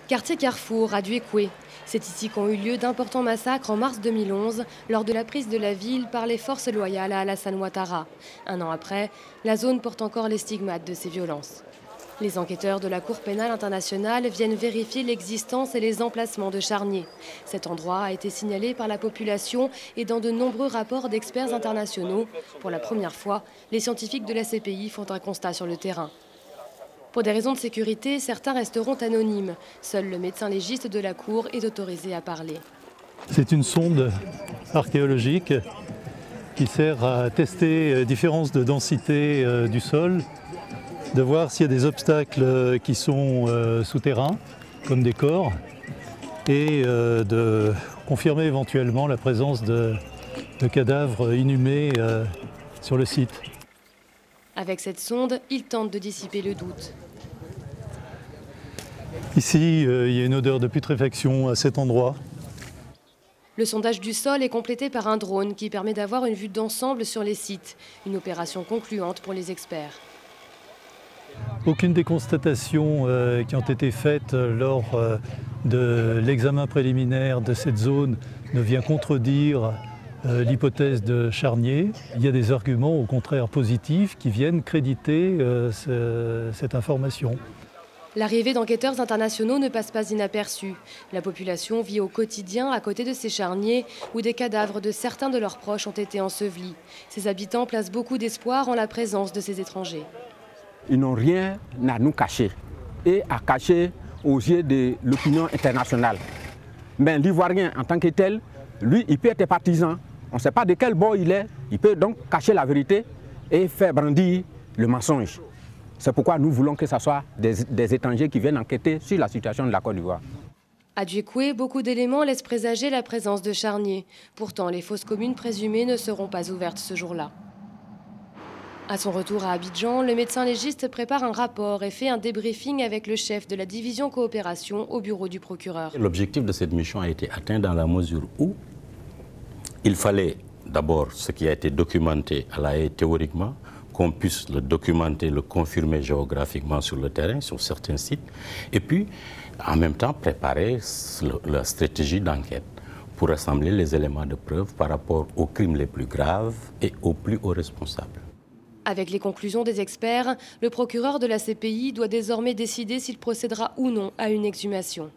Quartier Carrefour à Duékoué. C'est ici qu'ont eu lieu d'importants massacres en mars 2011 lors de la prise de la ville par les forces loyales à Alassane Ouattara. Un an après, la zone porte encore les stigmates de ces violences. Les enquêteurs de la Cour pénale internationale viennent vérifier l'existence et les emplacements de charniers. Cet endroit a été signalé par la population et dans de nombreux rapports d'experts internationaux. Pour la première fois, les scientifiques de la CPI font un constat sur le terrain. Pour des raisons de sécurité, certains resteront anonymes. Seul le médecin légiste de la Cour est autorisé à parler. C'est une sonde archéologique qui sert à tester différences de densité du sol, de voir s'il y a des obstacles qui sont souterrains, comme des corps, et de confirmer éventuellement la présence de cadavres inhumés sur le site. Avec cette sonde, il tente de dissiper le doute. Ici, il y a une odeur de putréfaction à cet endroit. Le sondage du sol est complété par un drone qui permet d'avoir une vue d'ensemble sur les sites. Une opération concluante pour les experts. Aucune des constatations qui ont été faites lors de l'examen préliminaire de cette zone ne vient contredire l'hypothèse de charnier. Il y a des arguments au contraire positifs qui viennent créditer cette information. L'arrivée d'enquêteurs internationaux ne passe pas inaperçue. La population vit au quotidien à côté de ces charniers où des cadavres de certains de leurs proches ont été ensevelis. Ces habitants placent beaucoup d'espoir en la présence de ces étrangers. Ils n'ont rien à nous cacher et à cacher aux yeux de l'opinion internationale. Mais l'Ivoirien en tant que tel, lui, il peut être partisan. On ne sait pas de quel bord il peut donc cacher la vérité et faire brandir le mensonge. C'est pourquoi nous voulons que ce soit des étrangers qui viennent enquêter sur la situation de la Côte d'Ivoire. À Duékoué, beaucoup d'éléments laissent présager la présence de charniers. Pourtant, les fosses communes présumées ne seront pas ouvertes ce jour-là. À son retour à Abidjan, le médecin légiste prépare un rapport et fait un débriefing avec le chef de la division coopération au bureau du procureur. L'objectif de cette mission a été atteint dans la mesure où il fallait d'abord ce qui a été documenté à la haie théoriquement, qu'on puisse le documenter, le confirmer géographiquement sur le terrain, sur certains sites, et puis en même temps préparer la stratégie d'enquête pour rassembler les éléments de preuve par rapport aux crimes les plus graves et aux plus hauts responsables. Avec les conclusions des experts, le procureur de la CPI doit désormais décider s'il procédera ou non à une exhumation.